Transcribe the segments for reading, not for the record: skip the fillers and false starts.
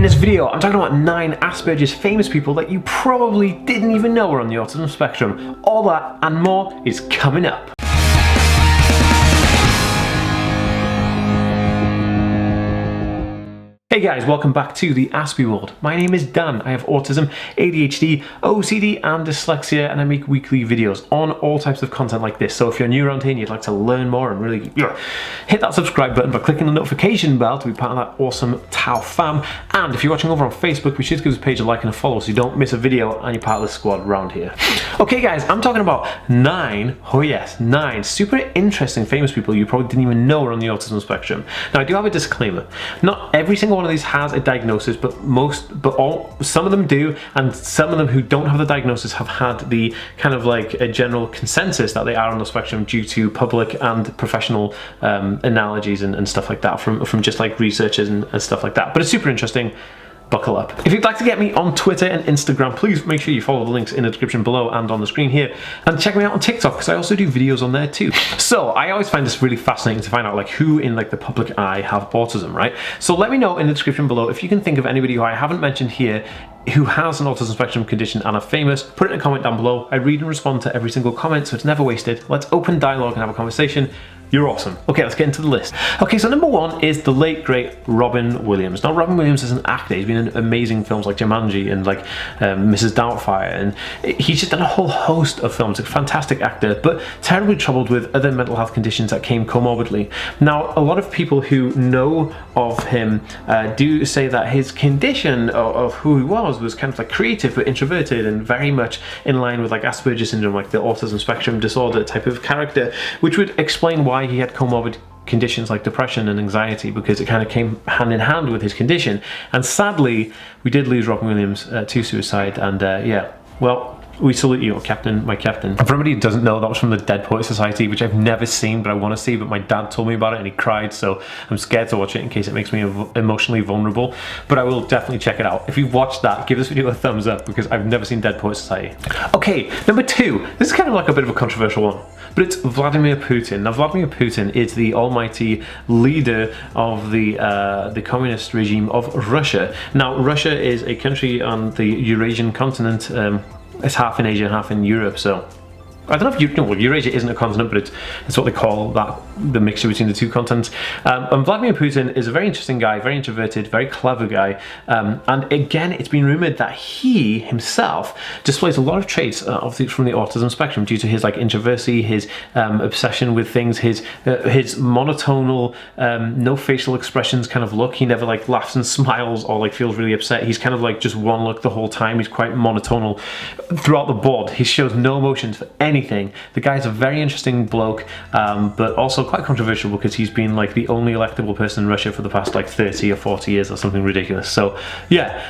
this video, I'm talking about 9 Asperger's famous people that you probably didn't even know were on the autism spectrum. All that and more is coming up. Hey guys, welcome back to the AspieWorld. My name is Dan. I have autism, ADHD, OCD and dyslexia, and I make weekly videos on all types of content like this. So if you're new around here and you'd like to learn more and really hit that subscribe button by clicking the notification bell to be part of that awesome Tau fam. And if you're watching over on Facebook, be sure to give this page a like and a follow so you don't miss a video and you're part of the squad around here. Okay guys, I'm talking about 9, oh yes, 9 super interesting famous people you probably didn't even know were on the autism spectrum. Now I do have a disclaimer. Not every single one of these has a diagnosis, but some of them do, and some of them who don't have the diagnosis have had the kind of like a general consensus that they are on the spectrum due to public and professional analogies and stuff like that from just like researchers and stuff like that. But it's super interesting. Buckle up. If you'd like to get me on Twitter and Instagram, please make sure you follow the links in the description below and on the screen here, and check me out on TikTok because I also do videos on there too. So I always find this really fascinating to find out like who in like the public eye have autism, right? So let me know in the description below if you can think of anybody who I haven't mentioned here who has an autism spectrum condition and are famous. Put it in a comment down below. I read and respond to every single comment, so it's never wasted. Let's open dialogue and have a conversation. You're awesome. Okay, let's get into the list. Okay, so number 1 is the late, great Robin Williams. Now, Robin Williams is an actor. He's been in amazing films like Jumanji and like Mrs. Doubtfire, and he's just done a whole host of films. A fantastic actor, but terribly troubled with other mental health conditions that came comorbidly. Now, a lot of people who know of him do say that his condition of who he was kind of like creative but introverted and very much in line with like Asperger syndrome, like the autism spectrum disorder type of character, which would explain why he had comorbid conditions like depression and anxiety, because it kind of came hand in hand with his condition. And sadly, we did lose Robin Williams to suicide, and yeah, well, we salute you, Captain, my captain. And for anybody who doesn't know, that was from the Dead Poets Society, which I've never seen, but I want to see, but my dad told me about it and he cried, so I'm scared to watch it in case it makes me emotionally vulnerable, but I will definitely check it out. If you've watched that, give this video a thumbs up, because I've never seen Dead Poets Society. Okay, number 2. This is kind of like a bit of a controversial one, but it's Vladimir Putin. Now, Vladimir Putin is the almighty leader of the communist regime of Russia. Now, Russia is a country on the Eurasian continent. It's half in Asia and half in Europe, so I don't know if well, Eurasia isn't a continent, but it's what they call that, the mixture between the two continents. And Vladimir Putin is a very interesting guy, very introverted, very clever guy. And again, it's been rumored that he himself displays a lot of traits from the autism spectrum due to his like introversy, his obsession with things, his monotonal, no facial expressions kind of look. He never like laughs and smiles or like feels really upset. He's kind of like just one look the whole time. He's quite monotonal throughout the board. He shows no emotions for anything. The guy's a very interesting bloke, but also quite controversial because he's been like the only electable person in Russia for the past like 30 or 40 years or something ridiculous. So yeah,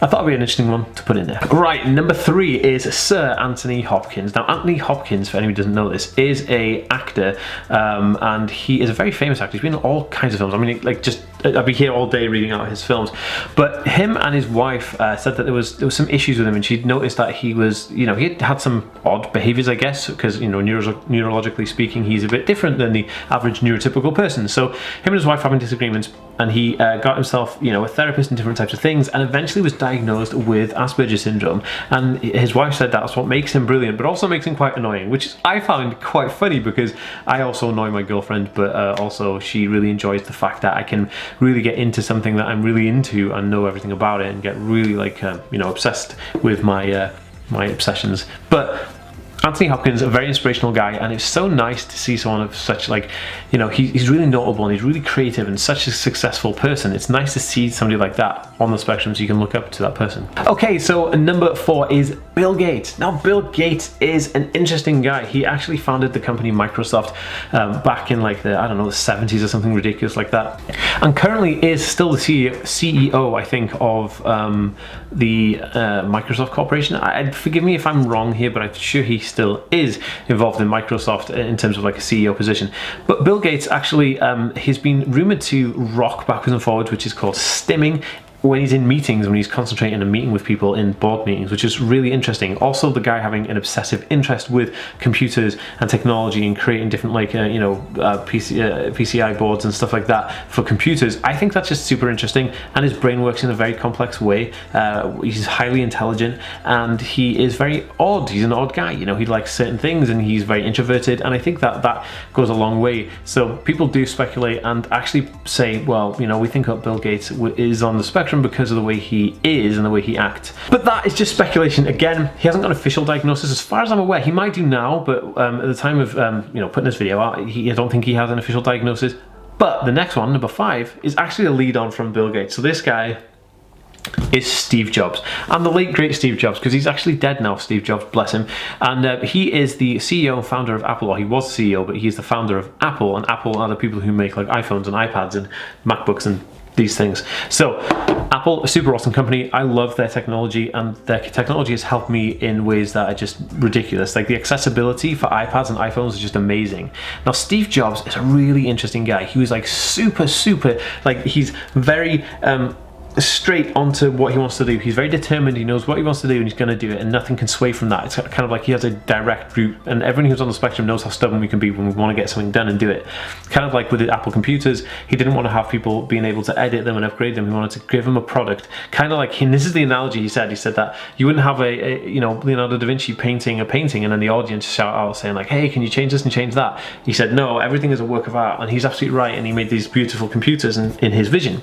I thought it'd be an interesting one to put in there. Right, number 3 is Sir Anthony Hopkins. Now, Anthony Hopkins, for anyone who doesn't know this, is a actor, and he is a very famous actor. He's been in all kinds of films. I mean, like just I'd be here all day reading out his films. But him and his wife said that there was some issues with him, and she'd noticed that he was, you know, he had some odd behaviors, I guess, because, you know, neurologically speaking, he's a bit different than the average neurotypical person. So him and his wife having disagreements, and he got himself, you know, a therapist and different types of things, and eventually was diagnosed with Asperger's syndrome. And his wife said that's what makes him brilliant, but also makes him quite annoying, which I found quite funny because I also annoy my girlfriend, but also she really enjoys the fact that I can really get into something that I'm really into and know everything about it and get really like you know, obsessed with my my obsessions. But Anthony Hopkins, a very inspirational guy, and it's so nice to see someone of such, like, you know, he's really notable and he's really creative and such a successful person. It's nice to see somebody like that on the spectrum so you can look up to that person. Okay, so number 4 is Bill Gates. Now, Bill Gates is an interesting guy. He actually founded the company Microsoft back in like the, I don't know, the 70s or something ridiculous like that, and currently is still the CEO, I think, of the Microsoft Corporation. Forgive me if I'm wrong here, but I'm sure he still is involved in Microsoft in terms of like a CEO position. But Bill Gates actually, he's been rumored to rock backwards and forwards, which is called stimming, when he's in meetings, when he's concentrating and meeting with people in board meetings, which is really interesting. Also, the guy having an obsessive interest with computers and technology and creating different PCI boards and stuff like that for computers. I think that's just super interesting, and his brain works in a very complex way. He's highly intelligent, and he is very odd. He's an odd guy, you know, he likes certain things, and he's very introverted, and I think that goes a long way. So people do speculate and actually say, well, you know, we think that Bill Gates is on the spectrum because of the way he is and the way he acts. But that is just speculation. Again, he hasn't got an official diagnosis as far as I'm aware. He might do now, but at the time of putting this video out, I don't think he has an official diagnosis. But the next one, number 5, is actually a lead on from Bill Gates. So this guy is Steve Jobs, and the late great Steve Jobs, because he's actually dead now, Steve Jobs, bless him. And he is the CEO and founder of Apple, or he was the CEO, but he's the founder of Apple, and Apple are the people who make like iPhones and iPads and MacBooks and these things. So Apple, a super awesome company. I love their technology, and their technology has helped me in ways that are just ridiculous. Like the accessibility for iPads and iPhones is just amazing. Now Steve Jobs is a really interesting guy. He was like super, like he's very straight onto what he wants to do. He's very determined, he knows what he wants to do, and he's going to do it, and nothing can sway from that. It's kind of like he has a direct route, and everyone who's on the spectrum knows how stubborn we can be when we want to get something done and do it. Kind of like with the Apple computers, he didn't want to have people being able to edit them and upgrade them. He wanted to give them a product, kind of like, and this is the analogy he said that you wouldn't have a Leonardo da Vinci painting a painting and then the audience shout out saying like, hey, can you change this and change that? He said no, everything is a work of art, and he's absolutely right, and he made these beautiful computers in his vision.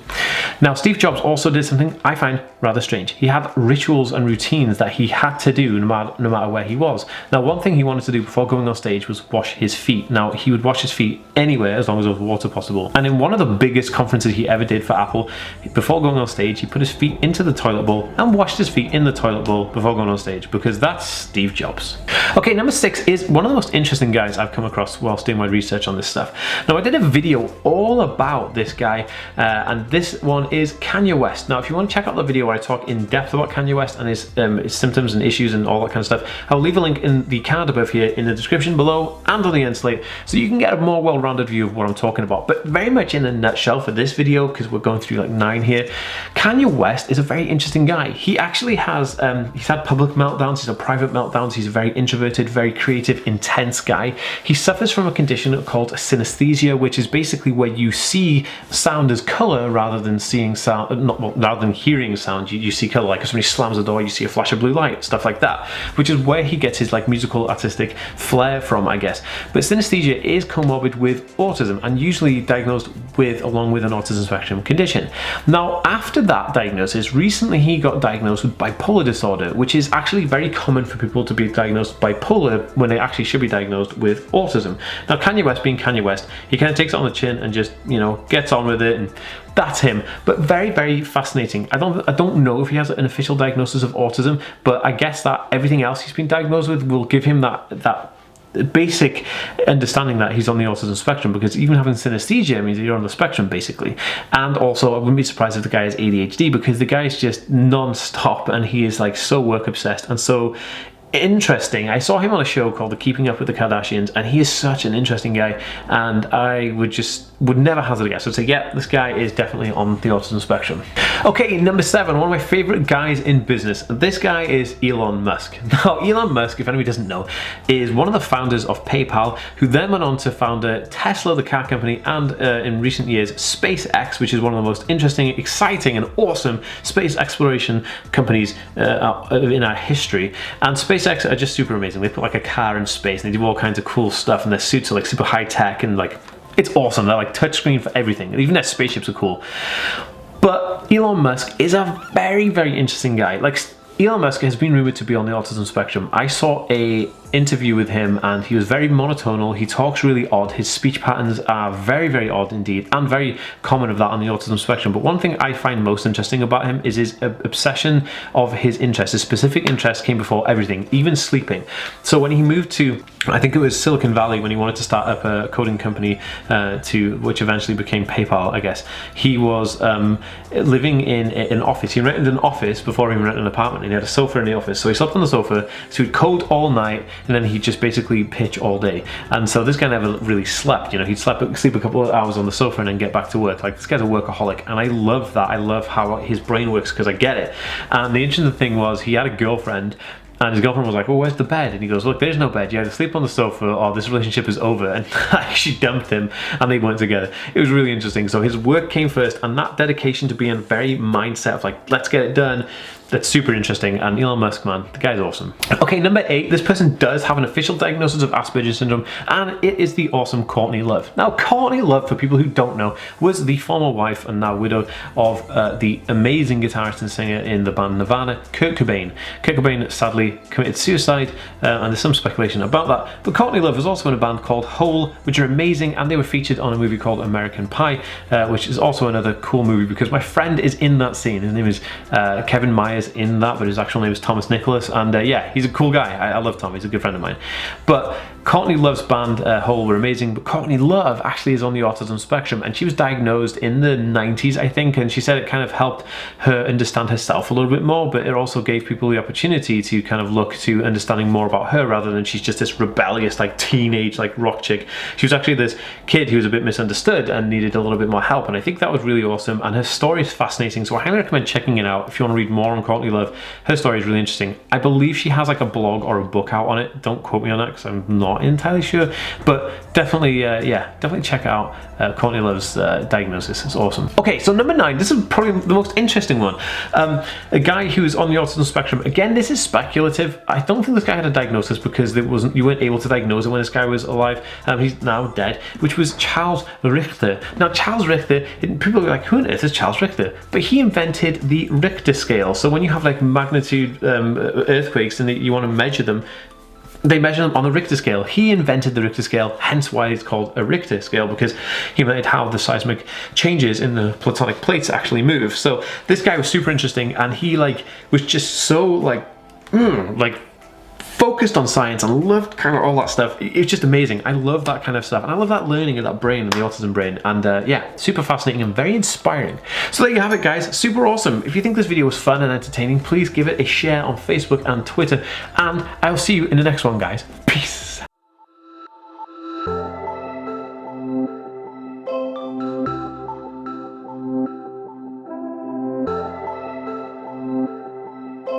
Now Steve Jobs also did something I find rather strange. He had rituals and routines that he had to do no matter where he was. Now one thing he wanted to do before going on stage was wash his feet. Now he would wash his feet anywhere as long as there was water possible. And in one of the biggest conferences he ever did for Apple, before going on stage, he put his feet into the toilet bowl and washed his feet in the toilet bowl before going on stage, because that's Steve Jobs. Okay, number 6 is one of the most interesting guys I've come across whilst doing my research on this stuff. Now I did a video all about this guy, and this one is Kanye West. Now if you want to check out the video where I talk in depth about Kanye West and his symptoms and issues and all that kind of stuff, I'll leave a link in the card above here in the description below and on the end slate, so you can get a more well-rounded view of what I'm talking about. But very much in a nutshell for this video, because we're going through like 9 here, Kanye West is a very interesting guy. He actually has he's had public meltdowns, he's had private meltdowns, he's a very introverted, very creative, intense guy. He suffers from a condition called synesthesia, which is basically where you see sound as color rather than seeing sound, rather than hearing sound, you see color. Like if somebody slams the door, you see a flash of blue light, stuff like that, which is where he gets his like musical artistic flair from, I guess. But synesthesia is comorbid with autism, and usually diagnosed along with an autism spectrum condition. Now after that diagnosis, recently he got diagnosed with bipolar disorder, which is actually very common for people to be diagnosed bipolar when they actually should be diagnosed with autism. Now Kanye West being Kanye West, he kind of takes it on the chin and just, you know, gets on with it, and that's him. But very, very fascinating. I don't know if he has an official diagnosis of autism, but I guess that everything else he's been diagnosed with will give him that basic understanding that he's on the autism spectrum, because even having synesthesia means that you're on the spectrum basically. And also I wouldn't be surprised if the guy has ADHD, because the guy is just non-stop and he is like so work obsessed and so interesting. I saw him on a show called The Keeping Up with the Kardashians, and he is such an interesting guy, and I would never hazard a guess. I'd say, yeah, this guy is definitely on the autism spectrum. Okay, number 7, one of my favorite guys in business. This guy is Elon Musk. Now, Elon Musk, if anybody doesn't know, is one of the founders of PayPal, who then went on to found Tesla, the car company, and in recent years, SpaceX, which is one of the most interesting, exciting, and awesome space exploration companies in our history. And SpaceX are just super amazing. They put like a car in space, and they do all kinds of cool stuff, and their suits are like super high tech, and like it's awesome. They're like touchscreen for everything, and even their spaceships are cool. But Elon Musk is a very, very interesting guy. Like Elon Musk has been rumored to be on the autism spectrum. I saw a interview with him, and he was very monotonal. He talks really odd. His speech patterns are very, very odd indeed, and very common of that on the autism spectrum. But one thing I find most interesting about him is his obsession of his interests. His specific interest came before everything, even sleeping. So when he moved to, I think it was Silicon Valley, when he wanted to start up a coding company which eventually became PayPal, I guess, he was living in an office. He rented an office before he rented an apartment, and he had a sofa in the office. So he slept on the sofa, so he'd code all night. and then he'd just basically pitch all day. And so this guy never really slept. You know, he'd sleep a couple of hours on the sofa and then get back to work. Like, this guy's a workaholic, and I love that. I love how his brain works because I get it. And the interesting thing was, he had a girlfriend, and his girlfriend was like, well, where's the bed? And he goes, look, there's no bed. You either sleep on the sofa or this relationship is over. And she dumped him and they went together. It was really interesting. So his work came first, and that dedication to being very mindset of like, let's get it done. That's super interesting. And Elon Musk, man, the guy's awesome. Okay, number 8, this person does have an official diagnosis of Asperger's syndrome, and it is the awesome Courtney Love. Now, Courtney Love, for people who don't know, was the former wife and now widow of the amazing guitarist and singer in the band Nirvana, Kurt Cobain. Kurt Cobain sadly committed suicide, and there's some speculation about that. But Courtney Love was also in a band called Hole, which are amazing, and they were featured on a movie called American Pie, which is also another cool movie because my friend is in that scene. His name is Kevin Myers in that, but his actual name is Thomas Nicholas, and yeah, he's a cool guy. I love Tom. He's a good friend of mine. But Courtney Love's band Hole were amazing, but Courtney Love actually is on the autism spectrum, and she was diagnosed in the 90s, I think, and she said it kind of helped her understand herself a little bit more, but it also gave people the opportunity to kind of look to understanding more about her rather than she's just this rebellious, like, teenage, like, rock chick. She was actually this kid who was a bit misunderstood and needed a little bit more help, and I think that was really awesome, and her story is fascinating, so I highly recommend checking it out if you want to read more on Courtney Love. Her story is really interesting. I believe she has like a blog or a book out on it. Don't quote me on that because I'm not entirely sure, but definitely, yeah, definitely check out Courtney Love's diagnosis. It's awesome. Okay, so number 9, this is probably the most interesting one. A guy who's on the autism spectrum. Again, this is speculative. I don't think this guy had a diagnosis because you weren't able to diagnose it when this guy was alive. He's now dead, which was Charles Richter. Now, Charles Richter, people are like, who on earth is Charles Richter? But he invented the Richter scale. So when you have like magnitude earthquakes and you want to measure them, they measure them on the Richter scale. He invented the Richter scale, hence why it's called a Richter scale, because he invented how the seismic changes in the platonic plates actually move. So this guy was super interesting, and he like was just so like focused on science and loved kind of all that stuff. It's just amazing. I love that kind of stuff, and I love that learning of that brain and the autism brain, and yeah, super fascinating and very inspiring. So there you have it, guys. Super awesome. If you think this video was fun and entertaining, please give it a share on Facebook and Twitter, and I'll see you in the next one, guys. Peace.